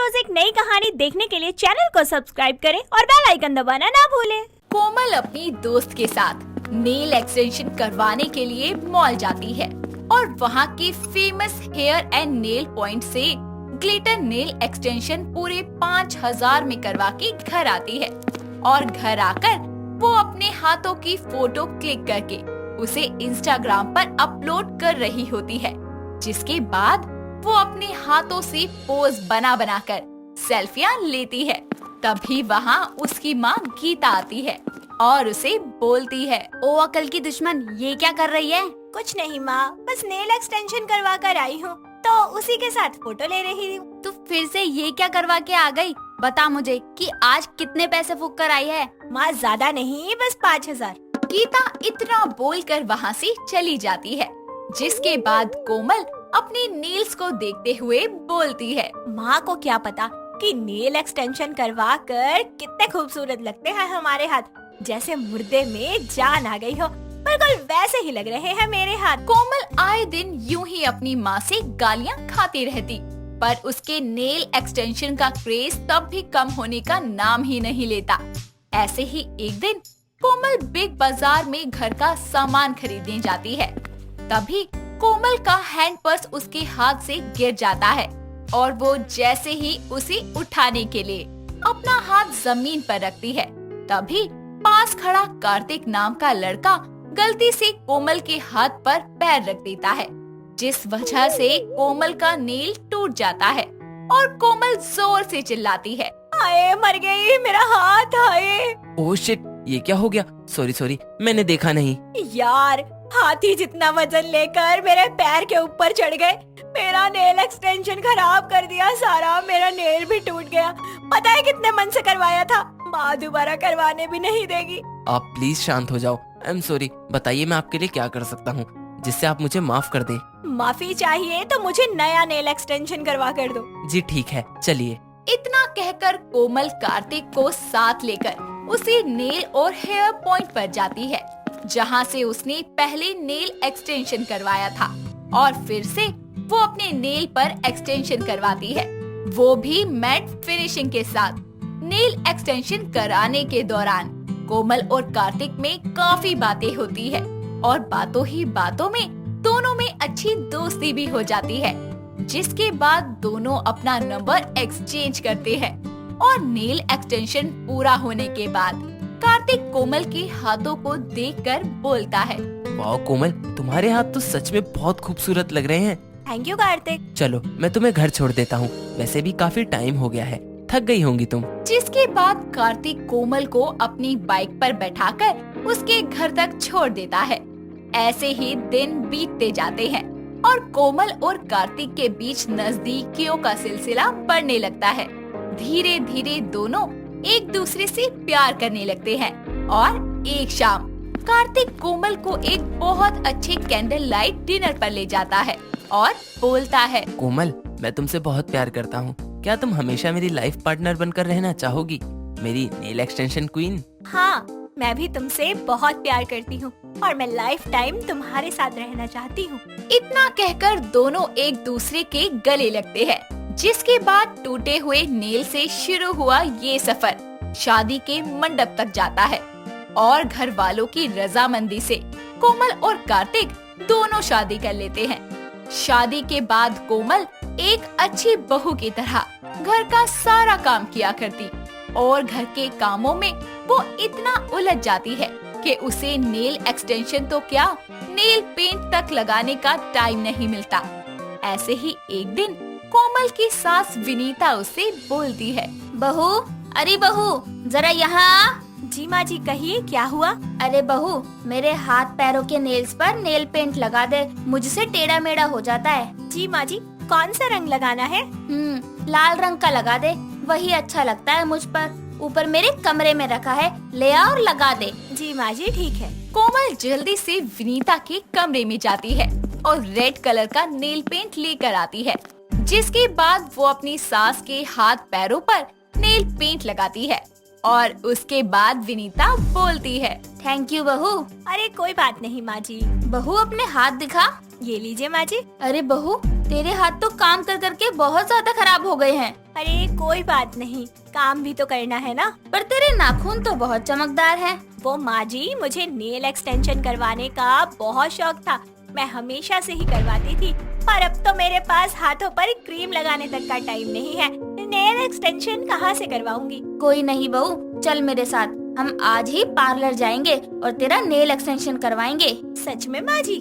रोज एक नई कहानी देखने के लिए चैनल को सब्सक्राइब करें और बेल आइकन दबाना ना भूलें। कोमल अपनी दोस्त के साथ नेल एक्सटेंशन करवाने के लिए मॉल जाती है और वहाँ के famous hair and nail point से ग्लिटर नेल एक्सटेंशन पूरे 5000 में करवा के घर आती है और घर आकर वो अपने हाथों की फोटो क्लिक करके उसे इंस्टाग्राम पर अपलोड कर रही होती है, जिसके बाद वो अपने हाथों से पोज बना कर सेल्फियां लेती है। तभी वहाँ उसकी माँ गीता आती है और उसे बोलती है, ओ अकल की दुश्मन, ये क्या कर रही है? कुछ नहीं माँ, बस नेल एक्सटेंशन करवा कर आई हूँ तो उसी के साथ फोटो ले रही हूँ। तू फिर से ये क्या करवा के आ गई? बता मुझे कि आज कितने पैसे फूक कर आई है? माँ ज्यादा नहीं, बस 5000। गीता इतना बोलकर वहाँ से चली जाती है, जिसके बाद कोमल अपने नेल्स को देखते हुए बोलती है, माँ को क्या पता कि नेल एक्सटेंशन करवा कर कितने खूबसूरत लगते हैं हमारे हाथ, जैसे मुर्दे में जान आ गई हो। बिल्कुल वैसे ही लग रहे हैं मेरे हाथ। कोमल आए दिन यूं ही अपनी माँ से गालियाँ खाती रहती, पर उसके नेल एक्सटेंशन का क्रेज तब भी कम होने का नाम ही नहीं लेता। ऐसे ही एक दिन कोमल बिग बाजार में घर का सामान खरीदने जाती है। तभी कोमल का हैंड पर्स उसके हाथ से गिर जाता है और वो जैसे ही उसे उठाने के लिए अपना हाथ जमीन पर रखती है, तभी पास खड़ा कार्तिक नाम का लड़का गलती से कोमल के हाथ पर पैर रख देता है, जिस वजह से कोमल का नेल टूट जाता है और कोमल जोर से चिल्लाती है, हाय मर गई मेरा हाथ, हाय। ओह शिट, ये क्या हो गया? सॉरी, मैंने देखा नहीं। यार, हाथी जितना वजन लेकर मेरे पैर के ऊपर चढ़ गए, मेरा नेल एक्सटेंशन खराब कर दिया सारा, मेरा नेल भी टूट गया। पता है कितने मन से करवाया था, माँ दोबारा करवाने भी नहीं देगी। आप प्लीज शांत हो जाओ। आई एम सॉरी, बताइए मैं आपके लिए क्या कर सकता हूँ जिससे आप मुझे माफ कर दें। माफी चाहिए तो मुझे नया नेल एक्सटेंशन करवा कर दो। जी ठीक है, चलिए। इतना कहकर कोमल कार्तिक को साथ लेकर उसी नेल और हेयर पॉइंट पर जाती है, जहां से उसने पहले नेल एक्सटेंशन करवाया था, और फिर से वो अपने नेल पर एक्सटेंशन करवाती है, वो भी मैट फिनिशिंग के साथ। नेल एक्सटेंशन कराने के दौरान कोमल और कार्तिक में काफी बातें होती है और बातों ही बातों में दोनों में अच्छी दोस्ती भी हो जाती है, जिसके बाद दोनों अपना नंबर एक्सचेंज करते हैं और नेल एक्सटेंशन पूरा होने के बाद कार्तिक कोमल के हाथों को देखकर बोलता है, वाह कोमल, तुम्हारे हाथ तो सच में बहुत खूबसूरत लग रहे हैं। Thank you Kartik. चलो मैं तुम्हें घर छोड़ देता हूँ, वैसे भी काफी टाइम हो गया है, थक गई होंगी तुम। जिसके बाद कार्तिक कोमल को अपनी बाइक पर बैठाकर उसके घर तक छोड़ देता है। ऐसे ही दिन बीतते जाते हैं और कोमल और कार्तिक के बीच नजदीकियों का सिलसिला बढ़ने लगता है। धीरे धीरे दोनों एक दूसरे से प्यार करने लगते हैं और एक शाम कार्तिक कोमल को एक बहुत अच्छे कैंडल लाइट डिनर पर ले जाता है और बोलता है, कोमल, मैं तुमसे बहुत प्यार करता हूँ, क्या तुम हमेशा मेरी लाइफ पार्टनर बनकर रहना चाहोगी, मेरी नेल एक्सटेंशन क्वीन? हाँ, मैं भी तुमसे बहुत प्यार करती हूँ और मैं लाइफ टाइम तुम्हारे साथ रहना चाहती हूँ। इतना कहकर दोनों एक दूसरे के गले लगते हैं, जिसके बाद टूटे हुए नेल से शुरू हुआ ये सफर शादी के मंडप तक जाता है और घर वालों की रजामंदी से कोमल और कार्तिक दोनों शादी कर लेते हैं। शादी के बाद कोमल एक अच्छी बहू की तरह घर का सारा काम किया करती और घर के कामों में वो इतना उलझ जाती है कि उसे नेल एक्सटेंशन तो क्या, नेल पेंट तक लगाने का टाइम नहीं मिलता। ऐसे ही एक दिन कोमल की सास विनीता उससे बोलती है, बहू, अरे बहू, जरा यहाँ। जी माँ जी, कहिए क्या हुआ? अरे बहू, मेरे हाथ पैरों के नेल्स पर नेल पेंट लगा दे, मुझसे टेढ़ा मेढ़ा हो जाता है। जी माँ जी, कौन सा रंग लगाना है? लाल रंग का लगा दे, वही अच्छा लगता है मुझ पर। ऊपर मेरे कमरे में रखा है, ले आ और लगा दे। जी माँ जी, ठीक है। कोमल जल्दी से विनीता के कमरे में जाती है और रेड कलर का नेल पेंट लेकर आती है, जिसके बाद वो अपनी सास के हाथ पैरों पर नेल पेंट लगाती है और उसके बाद विनीता बोलती है, थैंक यू बहू। अरे कोई बात नहीं माँ जी। बहू अपने हाथ दिखा। ये लीजिए माँ जी। अरे बहू, तेरे हाथ तो काम कर करके बहुत ज्यादा खराब हो गए हैं। अरे कोई बात नहीं, काम भी तो करना है ना। पर तेरे नाखून तो बहुत चमकदार है। वो माँ जी, मुझे नेल एक्सटेंशन करवाने का बहुत शौक था। मैं हमेशा से ही करवाती थी, पर अब तो मेरे पास हाथों पर क्रीम लगाने तक का टाइम नहीं है। नेल एक्सटेंशन कहाँ से करवाऊंगी? कोई नहीं बहू, चल मेरे साथ, हम आज ही पार्लर जाएंगे और तेरा नेल एक्सटेंशन करवाएंगे। सच में माँ जी?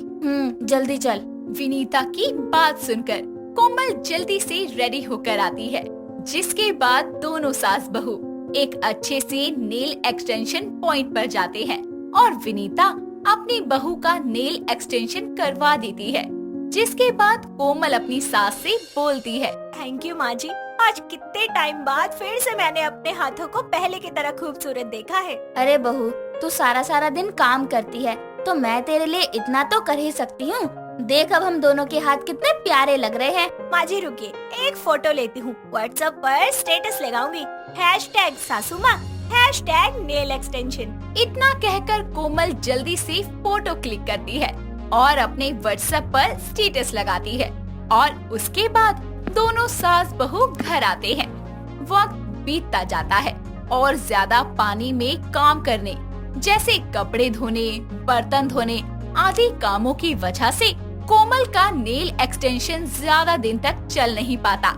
जल्दी चल। विनीता की बात सुनकर कोमल जल्दी से रेडी होकर आती है, जिसके बाद दोनों सास बहू एक अच्छे से नेल एक्सटेंशन पॉइंट पर जाते हैं और विनीता अपनी बहू का नेल एक्सटेंशन करवा देती है। जिसके बाद कोमल अपनी सास से बोलती है, थैंक यू माँ जी, आज कितने टाइम बाद फिर से मैंने अपने हाथों को पहले की तरह खूबसूरत देखा है। अरे बहू, तू सारा दिन काम करती है तो मैं तेरे लिए इतना तो कर ही सकती हूँ। देख अब हम दोनों के हाथ कितने प्यारे लग रहे हैं। माँ जी रुकिए, एक फोटो लेती हूँ, व्हाट्सएप पर स्टेटस लगाऊंगी। #सासू माँ, #नेल एक्सटेंशन। इतना कहकर कोमल जल्दी से फोटो क्लिक करती है और अपने व्हाट्सएप पर स्टेटस लगाती है और उसके बाद दोनों सास बहू घर आते हैं। वक्त बीतता जाता है और ज्यादा पानी में काम करने जैसे कपड़े धोने, बर्तन धोने आदि कामों की वजह से कोमल का नेल एक्सटेंशन ज्यादा दिन तक चल नहीं पाता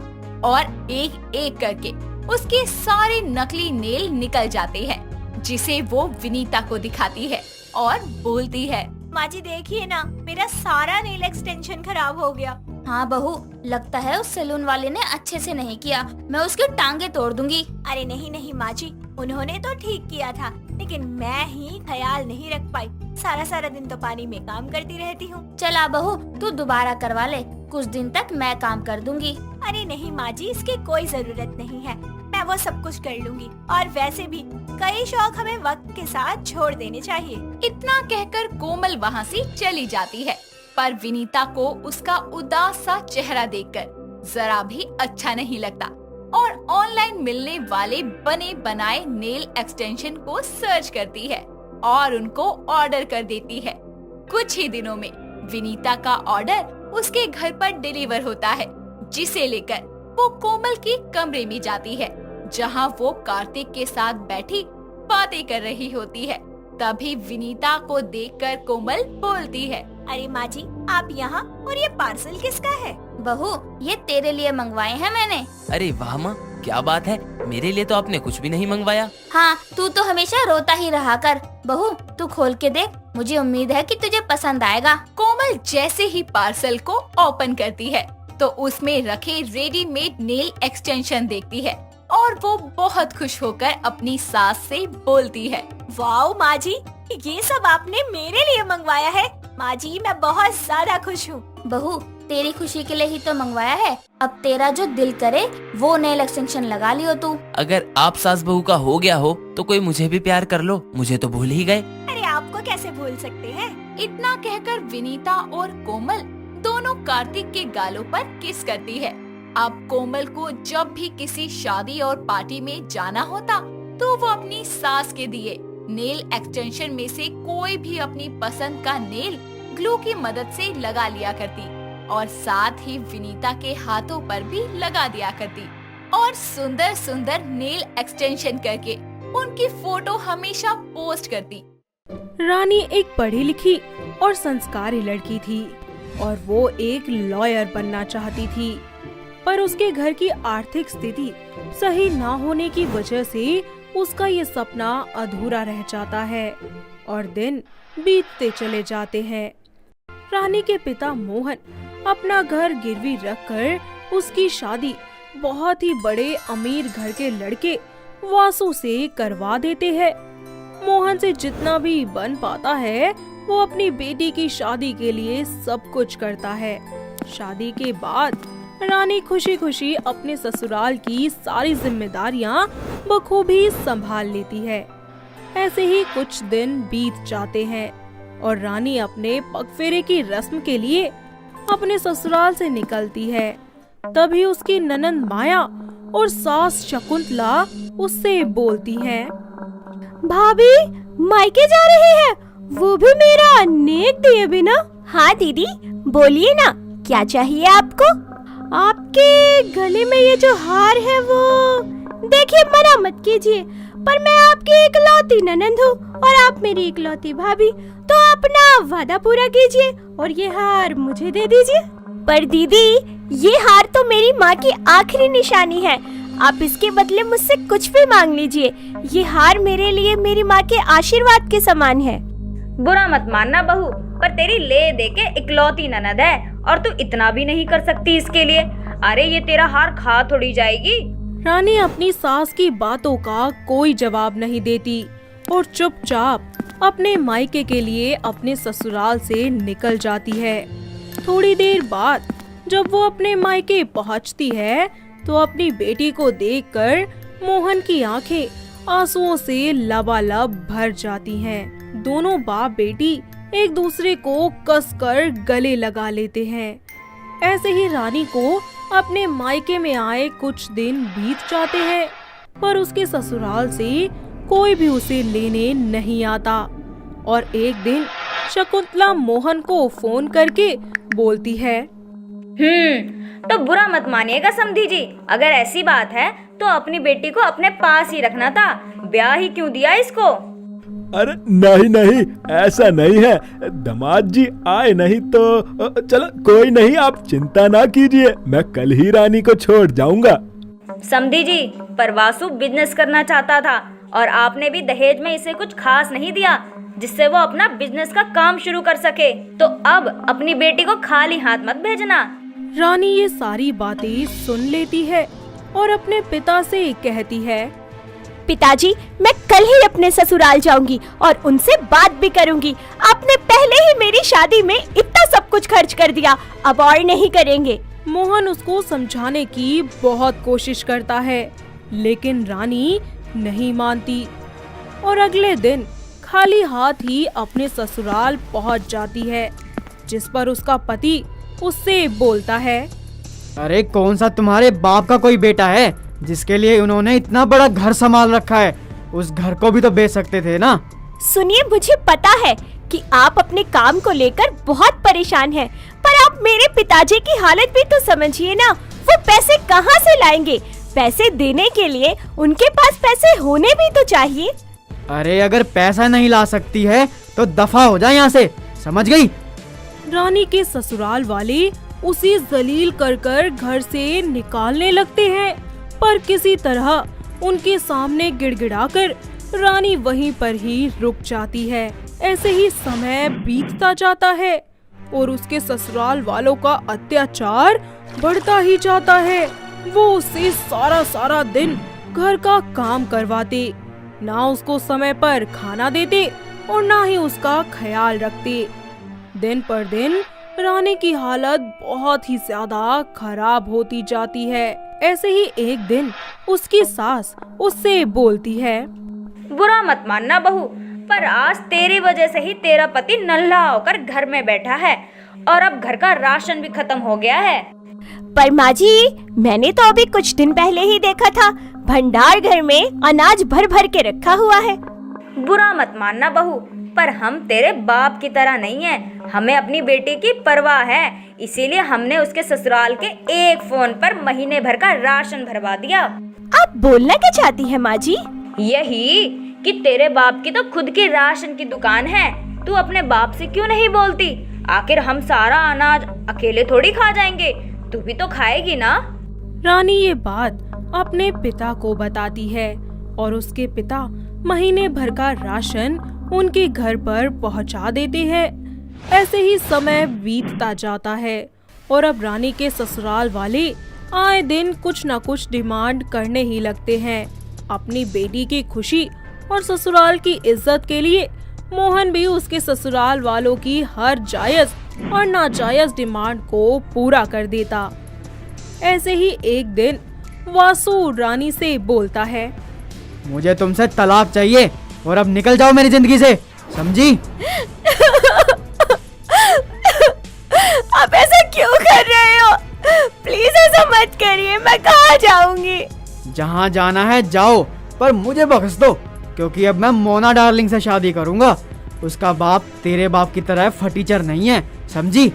और एक एक करके उसके सारे नकली नेल निकल जाते हैं, जिसे वो विनीता को दिखाती है और बोलती है, माँ जी देखिए ना, मेरा सारा नेल एक्सटेंशन खराब हो गया। हाँ बहू, लगता है उस सैलून वाले ने अच्छे से नहीं किया, मैं उसकी टांगे तोड़ दूंगी। अरे नहीं माँ जी, उन्होंने तो ठीक किया था, लेकिन मैं ही ख्याल नहीं रख पाई। सारा दिन तो पानी में काम करती रहती हूँ। चला बहू, तू दोबारा करवा ले, कुछ दिन तक मैं काम कर दूंगी। अरे नहीं माँ जी, इसकी कोई जरूरत नहीं है, मैं वो सब कुछ कर लूंगी। और वैसे भी कई शौक हमें वक्त के साथ छोड़ देने चाहिए। इतना कहकर कोमल वहाँ से चली जाती है, पर विनीता को उसका उदास सा चेहरा देखकर जरा भी अच्छा नहीं लगता और ऑनलाइन मिलने वाले बने बनाए नेल एक्सटेंशन को सर्च करती है और उनको ऑर्डर कर देती है। कुछ ही दिनों में विनीता का ऑर्डर उसके घर पर डिलीवर होता है, जिसे लेकर वो कोमल के कमरे में जाती है, जहां वो कार्तिक के साथ बैठी बातें कर रही होती है। तभी विनीता को देखकर कोमल बोलती है, अरे माँ जी, आप यहाँ, और ये पार्सल किसका है? बहू, ये तेरे लिए मंगवाए हैं मैंने। अरे वाह माँ, क्या बात है, मेरे लिए तो आपने कुछ भी नहीं मंगवाया। हाँ, तू तो हमेशा रोता ही रहा कर। बहू, तू खोल के देख, मुझे उम्मीद है कि तुझे पसंद आएगा। कोमल जैसे ही पार्सल को ओपन करती है तो उसमें रखे रेडीमेड नेल एक्सटेंशन देखती है और वो बहुत खुश होकर अपनी सास से बोलती है, वाओ माँ जी, ये सब आपने मेरे लिए मंगवाया है। माँ जी, मैं बहुत ज्यादा खुश हूँ। बहू, तेरी खुशी के लिए ही तो मंगवाया है। अब तेरा जो दिल करे वो नेल एक्सटेंशन लगा लियो तू। अगर आप सास बहू का हो गया हो तो कोई मुझे भी प्यार कर लो, मुझे तो भूल ही गए। अरे आपको कैसे भूल सकते हैं? इतना कहकर विनीता और कोमल दोनों कार्तिक के गालों पर किस करती है। अब कोमल को जब भी किसी शादी और पार्टी में जाना होता तो वो अपनी सास के दिए नेल एक्सटेंशन में से कोई भी अपनी पसंद का नेल ग्लू की मदद से लगा लिया करती और साथ ही विनीता के हाथों पर भी लगा दिया करती और सुंदर सुंदर नेल एक्सटेंशन करके उनकी फोटो हमेशा पोस्ट करती। रानी एक पढ़ी लिखी और संस्कारी लड़की थी और वो एक लॉयर बनना चाहती थी, पर उसके घर की आर्थिक स्थिति सही ना होने की वजह से उसका ये सपना अधूरा रह जाता है और दिन बीतते चले जाते हैं। रानी के पिता मोहन अपना घर गिरवी रखकर उसकी शादी बहुत ही बड़े अमीर घर के लड़के वासु से करवा देते हैं। मोहन से जितना भी बन पाता है वो अपनी बेटी की शादी के लिए सब कुछ करता है। शादी के बाद रानी खुशी खुशी अपने ससुराल की सारी जिम्मेदारियां बखूबी संभाल लेती है। ऐसे ही कुछ दिन बीत जाते हैं और रानी अपने पगफेरे की रस्म के लिए अपने ससुराल से निकलती है। तभी उसकी ननंद माया और सास शकुंतला उससे बोलती हैं, भाभी मायके जा रही है, वो भी मेरा नेक दिए बिना। हाँ दीदी, बोलिए ना, क्या चाहिए आपको? आपके गले में ये जो हार है वो, देखिए मना मत कीजिए, पर मैं आपकी इकलौती ननंद हूँ और आप मेरी इकलौती भाभी, तो अपना वादा पूरा कीजिए और ये हार मुझे दे दीजिए। पर दीदी, ये हार तो मेरी माँ की आखिरी निशानी है, आप इसके बदले मुझसे कुछ भी मांग लीजिए। ये हार मेरे लिए मेरी माँ के आशीर्वाद के समान है। बुरा मत मानना बहू, पर तेरी ले दे के इकलौती ननद है और तू इतना भी नहीं कर सकती इसके लिए। अरे ये तेरा हार खा थोड़ी जाएगी। रानी अपनी सास की बातों का कोई जवाब नहीं देती और चुपचाप अपने मायके के लिए अपने ससुराल से निकल जाती है। थोड़ी देर बाद जब वो अपने मायके पहुंचती है तो अपनी बेटी को देखकर मोहन की आंखें आंसुओं से लबालब भर जाती हैं। दोनों बाप बेटी एक दूसरे को कसकर गले लगा लेते हैं। ऐसे ही रानी को अपने मायके में आए कुछ दिन बीत जाते हैं, पर उसके ससुराल से कोई भी उसे लेने नहीं आता। और एक दिन शकुंतला मोहन को फोन करके बोलती है, तो बुरा मत मानिएगा समधी जी, अगर ऐसी बात है तो अपनी बेटी को अपने पास ही रखना था, ब्याह ही क्यों दिया इसको। अरे नहीं नहीं, ऐसा नहीं है, दामाद जी आए नहीं तो चलो कोई नहीं, आप चिंता ना कीजिए, मैं कल ही रानी को छोड़ जाऊंगा। समधी जी, पर वासु बिजनेस करना चाहता था और आपने भी दहेज में इसे कुछ खास नहीं दिया जिससे वो अपना बिजनेस का काम शुरू कर सके, तो अब अपनी बेटी को खाली हाथ मत भेजना। रानी ये सारी बातें सुन लेती है और अपने पिता से कहती है, पिताजी, मैं कल ही अपने ससुराल जाऊंगी और उनसे बात भी करूंगी। आपने पहले ही मेरी शादी में इतना सब कुछ खर्च कर दिया, अब और नहीं करेंगे। मोहन उसको समझाने की बहुत कोशिश करता है, लेकिन रानी नहीं मानती और अगले दिन खाली हाथ ही अपने ससुराल पहुंच जाती है, जिस पर उसका पति उससे बोलता है, अरे कौन सा तुम्हारे बाप का कोई बेटा है जिसके लिए उन्होंने इतना बड़ा घर संभाल रखा है, उस घर को भी तो बेच सकते थे ना। सुनिए, मुझे पता है कि आप अपने काम को लेकर बहुत परेशान हैं, पर आप मेरे पिताजी की हालत भी तो समझिए ना, वो पैसे कहाँ से लाएंगे? पैसे देने के लिए उनके पास पैसे होने भी तो चाहिए। अरे अगर पैसा नहीं ला सकती है तो दफा हो जाए यहाँ से, समझ गई? रानी के ससुराल वाले उसे जलील कर कर घर से निकालने लगते हैं, पर किसी तरह उनके सामने गिड़गिड़ाकर रानी वहीं पर ही रुक जाती है। ऐसे ही समय बीतता जाता है और उसके ससुराल वालों का अत्याचार बढ़ता ही जाता है। वो उससे सारा दिन घर का काम करवाते, ना उसको समय पर खाना देते और ना ही उसका ख्याल रखते। दिन पर दिन रानी की हालत बहुत ही ज्यादा खराब होती जाती है। ऐसे ही एक दिन उसकी सास उससे बोलती है, बुरा मत मानना बहू, पर आज तेरी वजह से ही तेरा पति नल्हा होकर घर में बैठा है और अब घर का राशन भी खत्म हो गया है। पर माँ जी, मैंने तो अभी कुछ दिन पहले ही देखा था, भंडार घर में अनाज भर भर के रखा हुआ है। बुरा मत मानना बहू, पर हम तेरे बाप की तरह नहीं हैं, हमें अपनी बेटी की परवाह है, इसीलिए हमने उसके ससुराल के एक फोन पर महीने भर का राशन भरवा दिया। आप बोलना क्या चाहती हैं माँ जी? यही कि तेरे बाप की तो खुद की राशन की दुकान है, तू अपने बाप से क्यों नहीं बोलती? आखिर हम सारा अनाज अकेले थोड़ी खा जाएंगे, तू भी तो खाएगी ना। रानी ये बात अपने पिता को बताती है और उसके पिता महीने भर का राशन उनके घर पर पहुंचा देते हैं। ऐसे ही समय बीतता जाता है और अब रानी के ससुराल वाले आए दिन कुछ न कुछ डिमांड करने ही लगते हैं। अपनी बेटी की खुशी और ससुराल की इज्जत के लिए मोहन भी उसके ससुराल वालों की हर जायज और नाजायज डिमांड को पूरा कर देता। ऐसे ही एक दिन वासु रानी से बोलता है, मुझे तुमसे तलाक चाहिए और अब निकल जाओ मेरी जिंदगी से, समझी? आप ऐसा क्यों कर रहे हो? प्लीज ऐसा मत करिए, मैं कहाँ जाऊंगी? जहाँ जाना है जाओ, पर मुझे बख्श दो, क्योंकि अब मैं मोना डार्लिंग से शादी करूंगा। उसका बाप तेरे बाप की तरह फटीचर नहीं है, समझी?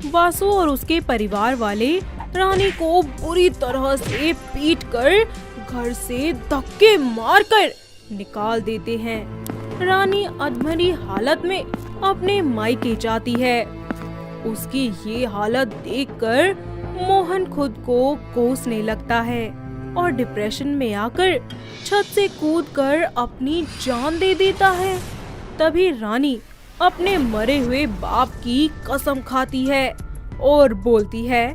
वासु और उसके परिवार वाले रानी को बुरी तरह से पीटकर घर से धक्के मारकर निकाल देते हैं। रानी अधमरी हालत में अपने मायके जाती है। उसकी ये हालत देखकर मोहन खुद को कोसने लगता है और डिप्रेशन में आकर छत से कूदकर अपनी जान दे देता है। तभी रानी अपने मरे हुए बाप की कसम खाती है और बोलती है,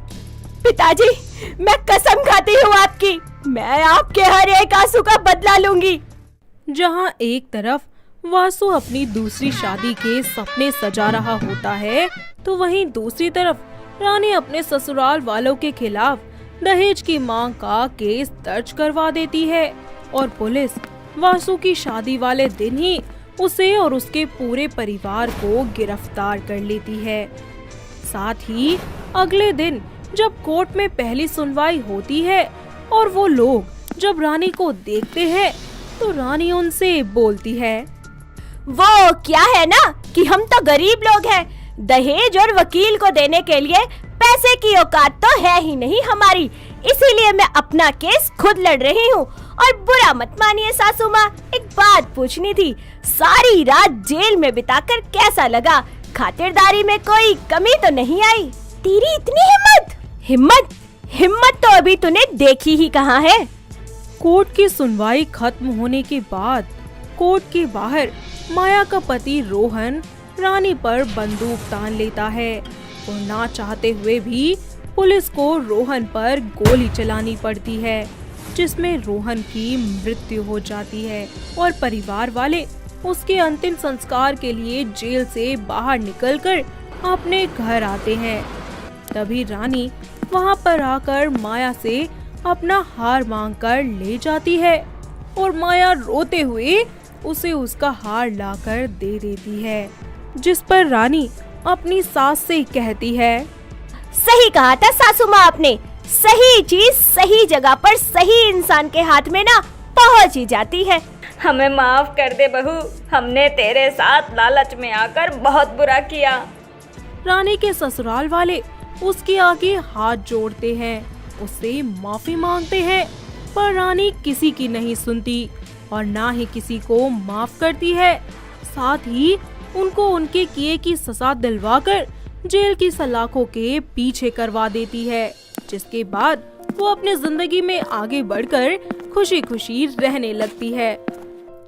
पिताजी, मैं कसम खाती हूँ आपकी, मैं आपके हर एक आंसू का बदला लूंगी। जहाँ एक तरफ वासु अपनी दूसरी शादी के सपने सजा रहा होता है, तो वहीं दूसरी तरफ रानी अपने ससुराल वालों के खिलाफ दहेज की मांग का केस दर्ज करवा देती है और पुलिस वासु की शादी वाले दिन ही उसे और उसके पूरे परिवार को गिरफ्तार कर लेती है। साथ ही अगले दिन जब कोर्ट में पहली सुनवाई होती है और वो लोग जब रानी को देखते हैं, तो रानी उनसे बोलती है, वो क्या है ना कि हम तो गरीब लोग हैं, दहेज और वकील को देने के लिए पैसे की औकात तो है ही नहीं हमारी, इसीलिए मैं अपना केस खुद लड़ रही हूँ। और बुरा मत मानिए सासू माँ, एक बात पूछनी थी, सारी रात जेल में बिताकर कैसा लगा? खातिरदारी में कोई कमी तो नहीं आई? तेरी इतनी हिम्मत हिम्मत हिम्मत तो अभी तूने देखी ही कहाँ है। कोर्ट की सुनवाई खत्म होने के बाद कोर्ट के बाहर माया का पति रोहन रानी पर बंदूक तान लेता है और ना चाहते हुए भी पुलिस को रोहन पर गोली चलानी पड़ती है, जिसमें रोहन की मृत्यु हो जाती है और परिवार वाले उसके अंतिम संस्कार के लिए जेल से बाहर निकलकर अपने घर आते हैं। तभी रानी वहां पर आकर माया से अपना हार मांगकर ले जाती है और माया रोते हुए उसे उसका हार लाकर दे देती है, जिस पर रानी अपनी सास से कहती है, सही कहा था सासू माँ आपने, सही चीज सही जगह पर सही इंसान के हाथ में ना पहुँच ही जाती है। हमें माफ कर दे बहू, हमने तेरे साथ लालच में आकर बहुत बुरा किया। रानी के ससुराल वाले उसके आगे हाथ जोड़ते हैं, उससे माफी मांगते हैं, पर रानी किसी की नहीं सुनती और ना ही किसी को माफ करती है। साथ ही उनको उनके किए की सजा दिलवाकर जेल की सलाखों के पीछे करवा देती है, जिसके बाद वो अपने जिंदगी में आगे बढ़कर खुशी खुशी रहने लगती है।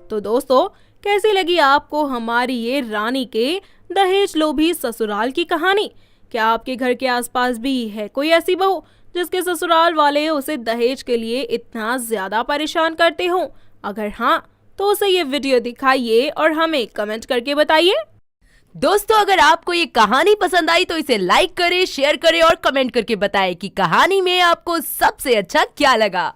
तो दोस्तों, कैसी लगी आपको हमारी ये रानी के दहेज लोभी ससुराल की कहानी? क्या आपके घर के आसपास भी है कोई ऐसी बहू जिसके ससुराल वाले उसे दहेज के लिए इतना ज्यादा परेशान करते हों? अगर हाँ, तो उसे ये वीडियो दिखाइए और हमें कमेंट करके बताइए। दोस्तों, अगर आपको ये कहानी पसंद आई तो इसे लाइक करें, शेयर करें और कमेंट करके बताएं कि कहानी में आपको सबसे अच्छा क्या लगा।